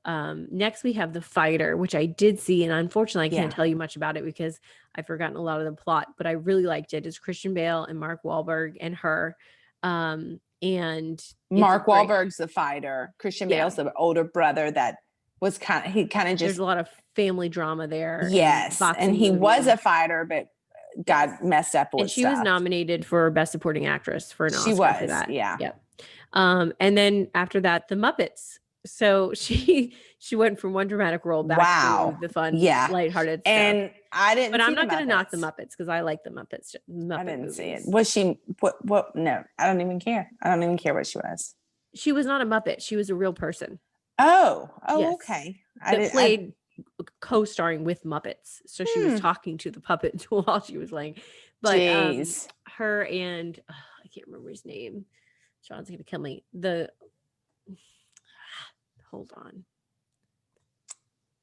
next we have The Fighter, which I did see, and unfortunately I can't tell you much about it because I've forgotten a lot of the plot, but I really liked it. It's Christian Bale and Mark Wahlberg and her. And Mark Wahlberg's the fighter. Christian Bale's the older brother that was he kind of just. There's a lot of family drama there. Yes, and he was a fighter, but got messed up with and she was nominated for Best Supporting Actress for an Oscar for that. Yep. And then after that, The Muppets. So she went from one dramatic role back to the fun, lighthearted stuff. And I didn't. But I'm not going to knock The Muppets because I like the Muppets. I didn't see it. Was she? What? No, I don't even care. I don't even care what she was. She was not a Muppet. She was a real person. Oh, yes. Okay. That played co-starring with Muppets, so she was talking to the puppet while she was playing. But her and I can't remember his name. Sean's gonna kill me. Hold on.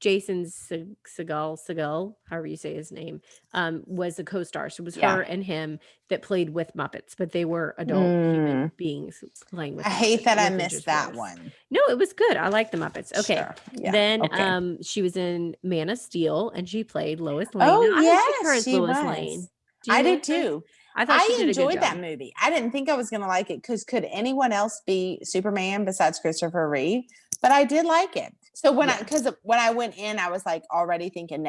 Jason Segel, however you say his name, was the co-star. So it was her and him that played with Muppets, but they were adult human beings playing with. I hate that I missed that one. No, it was good. I like the Muppets. Okay. Sure. Yeah. Then she was in Man of Steel and she played Lois Lane. Oh, yes, she was. Lane. I did too. I enjoyed that movie. I didn't think I was going to like it because could anyone else be Superman besides Christopher Reeve? But I did like it. So when I went in, I was like already thinking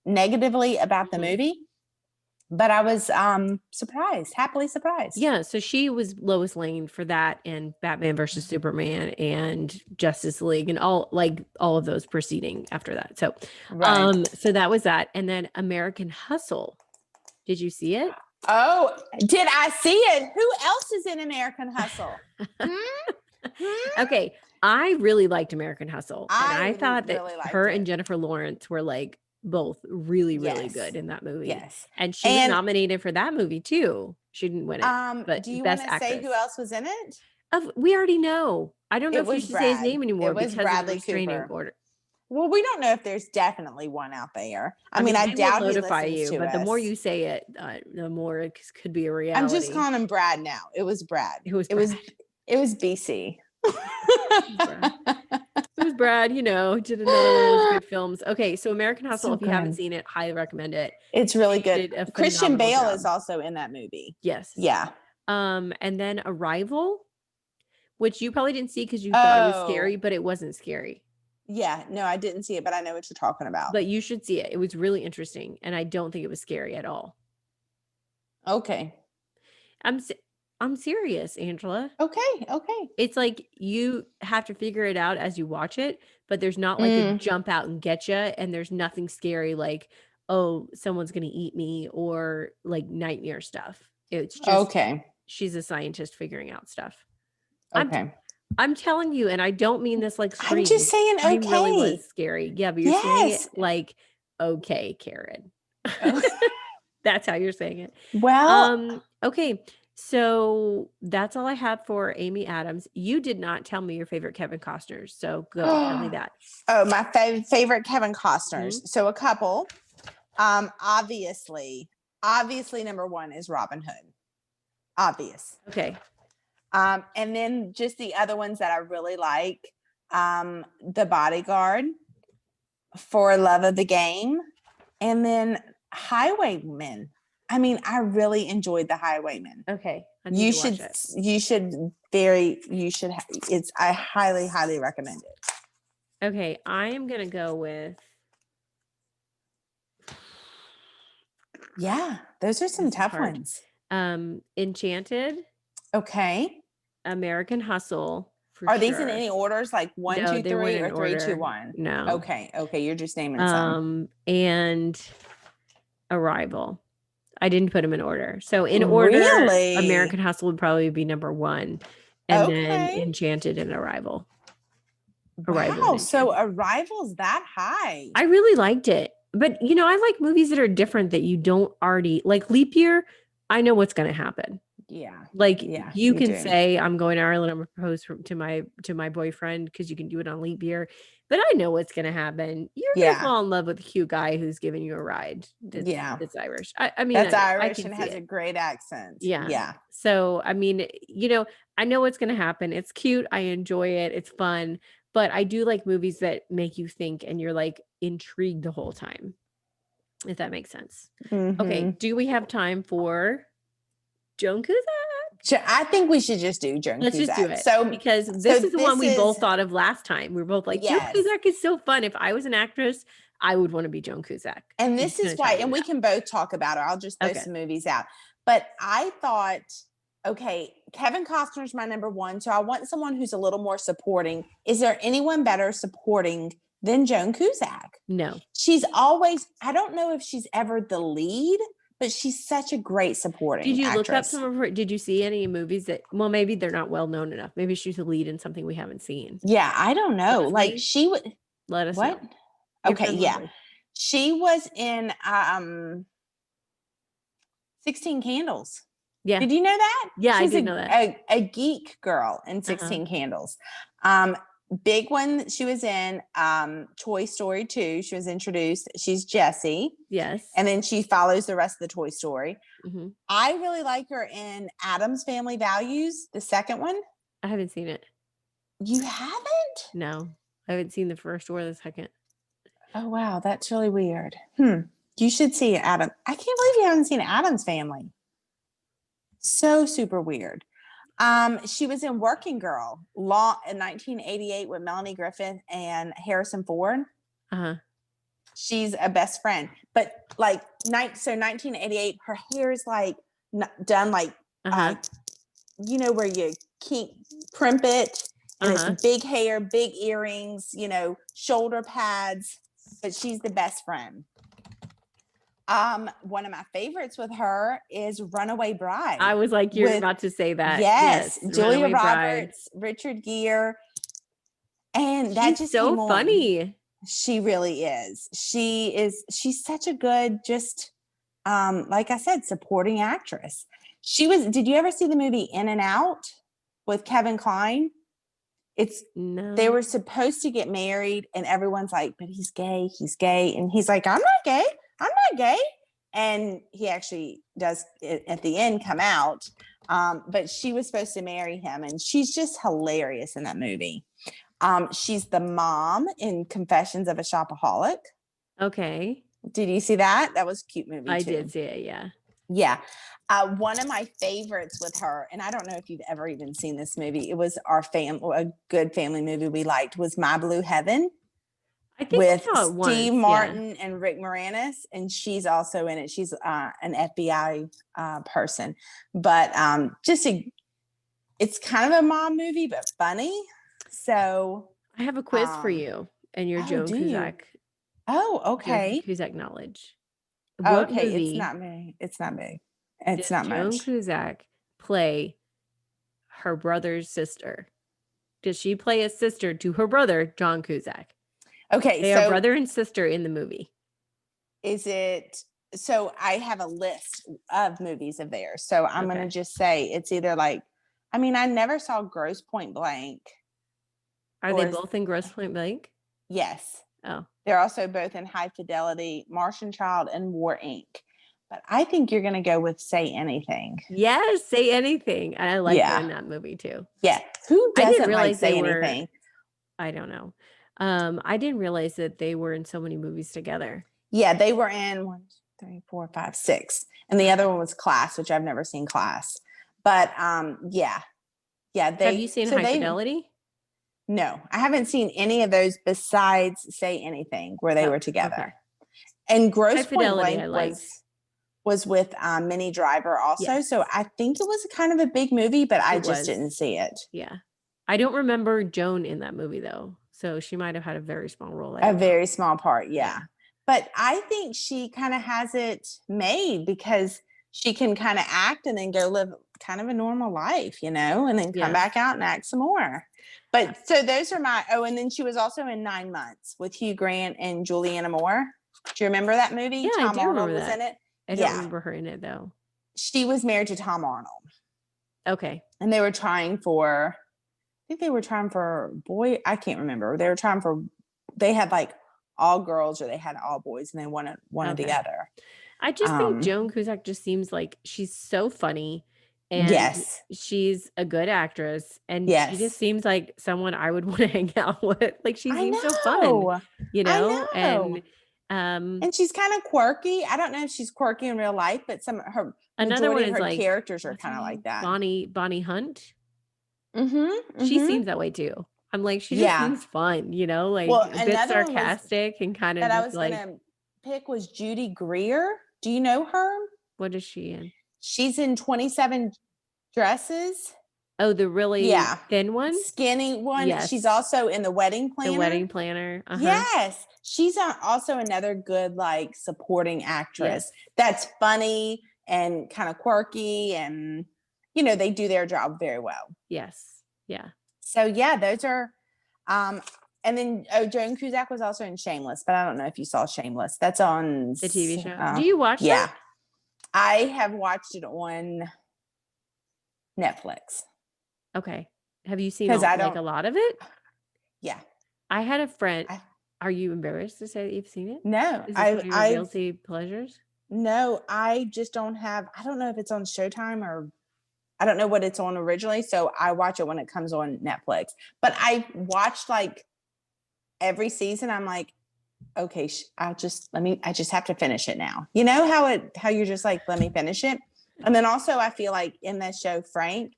negatively about the movie, but I was happily surprised. Yeah. So she was Lois Lane for that and Batman versus Superman and Justice League and all of those proceeding after that. So, so that was that. And then American Hustle. Did you see it? Oh, did I see it? Who else is in American Hustle? Okay. I really liked American Hustle. And I thought that her and Jennifer Lawrence were both really, really good in that movie. Yes. And she was nominated for that movie too. She didn't win it. But do you want to say who else was in it? We already know. I don't know if you should say his name anymore because of the restraining order. Well, we don't know if there's definitely one out there. I mean, I doubt he notify listens you, to but us. the more you say it, the more it could be a reality. I'm just calling him Brad now. It was Brad. It was BC. It was Brad, did another one of those good films. Okay, so American Hustle, if you haven't seen it, highly recommend it. It's really good. Christian Bale is also in that movie. Yes. Yeah. And then Arrival, which you probably didn't see because you thought it was scary, but it wasn't scary. Yeah, no, I didn't see it, but I know what you're talking about. But you should see it. It was really interesting, and I don't think it was scary at all. Okay. I'm serious, Angela. Okay. It's like you have to figure it out as you watch it, but there's not a jump out and get you, and there's nothing scary like, oh, someone's going to eat me or nightmare stuff. It's just she's a scientist figuring out stuff. Okay. I'm telling you, and I don't mean this scream. I'm just saying okay. It really was scary. Yeah, but you're saying it okay, Karen. That's how you're saying it. Well, okay. So that's all I have for Amy Adams. You did not tell me your favorite Kevin Costners. So go tell me that. Oh, my favorite Kevin Costners. Mm-hmm. So a couple. Obviously number one is Robin Hood. Obvious. Okay. And then just the other ones that I really like, The Bodyguard, For Love of the Game, and then Highwaymen. I mean, I really enjoyed The Highwaymen. Okay. I highly recommend it. Okay. I am going to go with. Yeah. Those are some tough ones. Enchanted. Okay. American Hustle. Are these in any orders, like 1, 2, 3, or 3, 2, 1? No. Okay. You're just naming some. And Arrival. I didn't put them in order. So in order, American Hustle would probably be number 1, and then Enchanted and Arrival. Wow. So Arrival's that high. I really liked it, but I like movies that are different that you don't already like. Leap Year. I know what's going to happen. Yeah. Like Yeah, you you can do. say I'm going to Ireland, I'm gonna propose to my boyfriend because you can do it on leap year. But I know what's gonna happen. You're gonna Yeah. fall in love with a cute guy who's giving you a ride. Yeah. That's Irish. I mean, That's I Irish can and see has it. a great accent. Yeah. Yeah. So I mean, I know what's gonna happen. It's cute. I enjoy it. It's fun. But I do like movies that make you think and you're like intrigued the whole time, if that makes sense. Okay. Mm-hmm. Do we have time for Joan Cusack? I think we should just do Joan Let's just do Cusack. it So, because so this is the one this we is both thought of last time. We were both like, Joan yes. Cusack is so fun. If I was an actress, I would want to be Joan Cusack. And I'm this just is gonna why, tell you and we that. can both talk about it. I'll just throw Okay. some movies out. But I thought, okay, Kevin Costner's my number one. So I want someone who's a little more supporting. Is there anyone better supporting than Joan Cusack? No. She's always, I don't know if she's ever the lead, but she's such a great supporting Did you look up actress. some of her? Did you see any movies that, well, maybe they're not well known enough. Maybe she's a lead in something we haven't seen. Yeah, I don't know. Like Leslie, she would, let us what? know. Your Okay, friend yeah. Leslie. She was in 16 Candles. Yeah. Did you know that? Yeah, I She's did know that. a geek girl in 16 Candles. Big one she was in Toy Story 2. She was introduced. She's Jessie. Yes. And then she follows the rest of the Toy Story. Mm-hmm. I really like her in Addams Family Values, the second one. I haven't seen it. You haven't? No, I haven't seen the first or the second. Oh, wow. That's really weird. You should see Adam. I can't believe you haven't seen Addams Family. So super weird. She was in Working Girl in 1988 with Melanie Griffith and Harrison Ford. Uh-huh. She's a best friend, but like 1988, her hair is like done like where you primp it, and it's big hair, big earrings, shoulder pads. But she's the best friend. One of my favorites with her is Runaway Bride. I was like, you're about to say that. Yes, Julia Runaway Roberts, Bride. Richard Gere. And that she's just so came funny. On. She really is. She's such a good, just like I said, supporting actress. Did you ever see the movie In and Out with Kevin Kline? No. They were supposed to get married and everyone's like, but he's gay. And he's like, I'm not gay. And he actually does at the end come out. But she was supposed to marry him, and she's just hilarious in that movie. She's the mom in Confessions of a Shopaholic. Okay. Did you see that? That was a cute movie I too. did see it, yeah. Yeah. One of my favorites with her, and I don't know if you've ever even seen this movie. It was a good family movie we liked, was My Blue Heaven. I think with I saw it once, Steve Martin and Rick Moranis, and she's also in it. She's an FBI person, but it's kind of a mom movie, but funny. So I have a quiz for you and your Joan Cusack. Oh, okay. Joan Cusack knowledge. What okay, movie it's not big. It's not big. It's not Joan much. Cusack play her brother's sister? Does she play a sister to her brother, John Cusack? Okay, they are brother and sister in the movie. Is it? So I have a list of movies of theirs. So I'm going to just say it's either like, I mean, I never saw Grosse Pointe Blank. Are they both in Grosse Pointe Blank? Yes. Oh. They're also both in High Fidelity, Martian Child, and War Inc. But I think you're going to go with Say Anything. Yes, Say Anything. I like her in that movie too. Yeah. Who doesn't like Say Anything? I don't know. I didn't realize that they were in so many movies together. Yeah, they were in 1, 2, 3, 4, 5, 6. And the other one was Class, which I've never seen Class. But yeah. Have you seen High Fidelity? No, I haven't seen any of those besides Say Anything where they were together. Okay. And Grosse Pointe Blank was with Minnie Driver also. Yes. So I think it was kind of a big movie, but I just didn't see it. Yeah. I don't remember Joan in that movie though. So she might have had a very small role. A very small part, yeah. But I think she kind of has it made because she can kind of act and then go live kind of a normal life, and then come back out and act some more. But so those are and then she was also in 9 Months with Hugh Grant and Julianne Moore. Do you remember that movie? Yeah, Tom I do Arnold remember was in it. I don't remember her in it though. She was married to Tom Arnold. Okay. And they were trying for, I think they were trying for boy. I can't remember. They were trying for, they had like all girls or they had all boys and they wanted one or the Okay. other. I just think Joan Cusack just seems like she's so funny and Yes. she's a good actress and she just Yes. seems like someone I would want to hang out with. Like she I seems so fun, know. you I know? know. And And she's kind of quirky. I don't know if she's quirky in real life, but some her another one majority of is her like, characters are what's her kind of like name? that. Bonnie Hunt. Mm-hmm. She Mm-hmm. seems that way too. I'm like, she just Yeah. seems fun, you know, like Well, a bit another one was sarcastic and kind of that I just was like, gonna pick was Judy Greer. Do you know her? what is she in? She's in 27 Dresses. Oh, the really Yeah. thin one? Skinny one. She's Yes. also in The Wedding The Planner. Wedding Planner. Uh-huh. Yes. She's also another good like supporting actress Yes. that's funny and kind of quirky and they do their job very well. Yes. Yeah. So yeah, those are and then Joan Cusack was also in Shameless, but I don't know if you saw Shameless. That's on The TV show. Do you watch yeah. that? I have watched it on Netflix. Okay. Have you seen Because I like don't a lot of it? yeah. I had a friend. I, Are you embarrassed to say that you've seen it? no, Is this one of your I've guilty pleasures? no, I just don't have I don't know if it's on Showtime or I don't know what it's on originally, so I watch it when it comes on Netflix. But I watched like every season. I'm like, okay, I just have to finish it now. You know how you're just like, let me finish it. And then also I feel like in that show, Frank,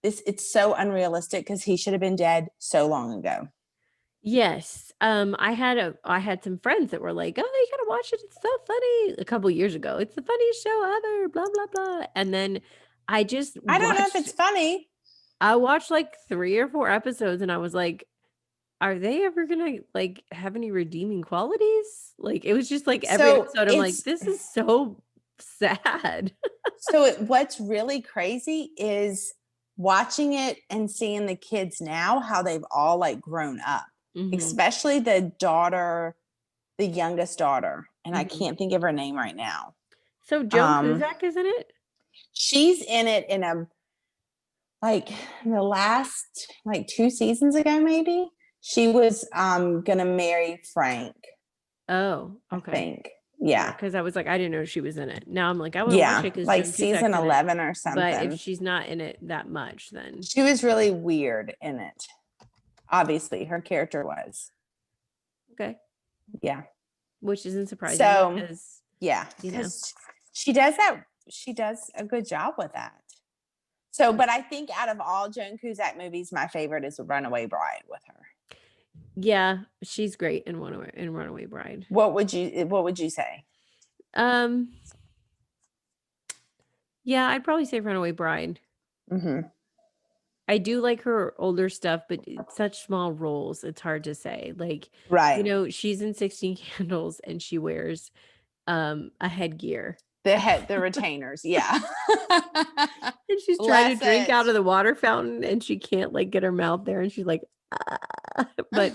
it's so unrealistic because he should have been dead so long ago. Yes. I had some friends that were like, "Oh, you gotta watch it. It's so funny." A couple years ago. It's the funniest show ever, blah blah blah. And then I just I don't know if it's funny. I watched like 3 or 4 episodes and I was like, are they ever gonna like have any redeeming qualities? Like it was just like every So episode, I'm like, it's this is so sad. what's really crazy is watching it and seeing the kids now, how they've all like grown up, Mhm, especially the daughter, the youngest daughter. And I mhm. can't think of her name right now. So Joan Um, Cusack is in it? she's in it in a like the last like 2 seasons ago, maybe. She was gonna marry Frank, Oh, I okay. think. Yeah. Because I was like, I didn't know she was in it. Now I'm like, I want to watch Yeah. it because Like Joan season Cusack's in it. 11 or But if something. she's not in it that much, then She was really weird in it. Obviously, her character was. okay. Yeah. Which isn't surprising So because, yeah, you know, because she does that. She does a good job with that. So, but I think out of all Joan Cusack movies, my favorite is Runaway Bride with her. yeah, she's great in Runaway Bride. What would you say? Um, yeah, I'd probably say Runaway Bride. Mm-hmm. I do like her older stuff, but it's such small roles. It's hard to say. Like, you Right. know, she's in 16 Candles and she wears a headgear. The retainers. Yeah. And she's trying to Bless drink out it. of the water fountain and she can't like get her mouth there and she's like but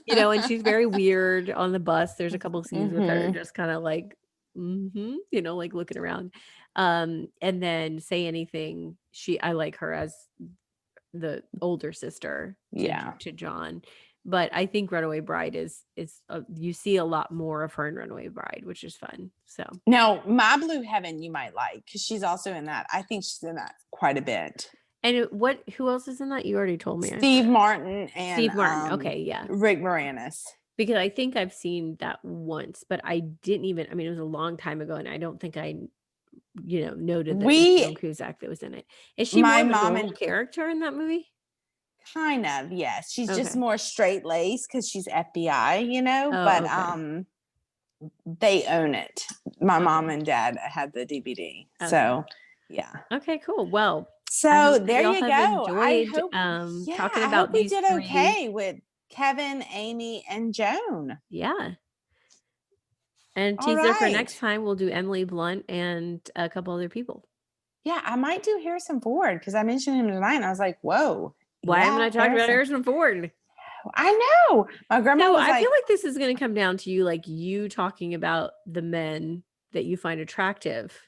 you know, and she's very weird on the bus. There's a couple scenes with her Mm-hmm. just kind of like you know, like looking around. And then Say Anything, I like her as the older sister Yeah. to John. But I think Runaway Bride is you see a lot more of her in Runaway Bride, which is fun. So Now, My Blue Heaven, you might like because she's also in that. I think she's in that quite a bit. and who else is in that? You already told me. Steve Martin and Steve Martin. Okay, yeah. Rick Moranis. Because I think I've seen that once, but I didn't even, I mean, it was a long time ago and I don't think I, noted that it was Joan Cusack that was in it. Is she more My of a mom normal and character in that movie? kind of, yes. She's just Okay. more straight laced because she's FBI, Oh, but okay. they own it. My mom Okay. and dad had the DVD. Okay. So yeah. Okay, cool. Well, I So hope that there y'all you have go. I enjoyed hope, talking I hope about we these did 3. okay with Kevin, Amy, and Joan. Yeah. And All teaser for next right. time, we'll do Emily Blunt and a couple other people. Yeah, I might do Harrison Ford because I mentioned him tonight and I was like, whoa. Why haven't I talked about Harrison Ford? I know. My grandma So was I feel like this is going to come down to you, like you talking about the men that you find attractive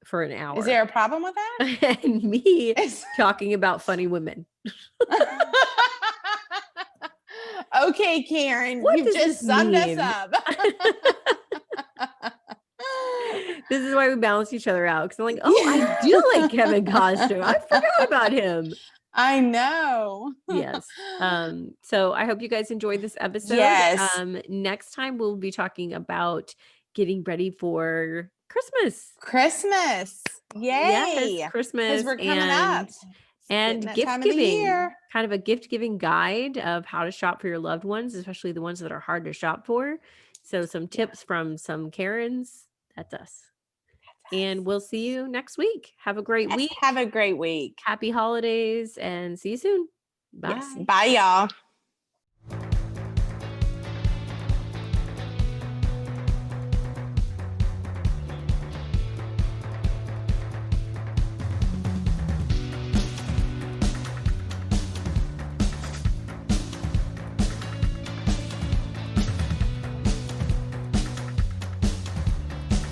for an hour. Is there a problem with that? And me talking about funny women. Okay, Karen, What you've does just this summed us mean? up. This is why we balance each other out. Because I'm like, oh, I do like Kevin Costner. I forgot about him. I know. Yes. So I hope you guys enjoyed this episode. Yes. Next time we'll be talking about getting ready for Christmas. Christmas. Yay. Yes, Christmas. Because we're coming up. And That gift time of the giving, year. kind of a gift giving guide of how to shop for your loved ones, especially the ones that are hard to shop for. So some tips from some Karens. That's us. And we'll see you next week. Have a great week. Have a great week. Happy holidays and see you soon. Bye. Yes. Bye, y'all.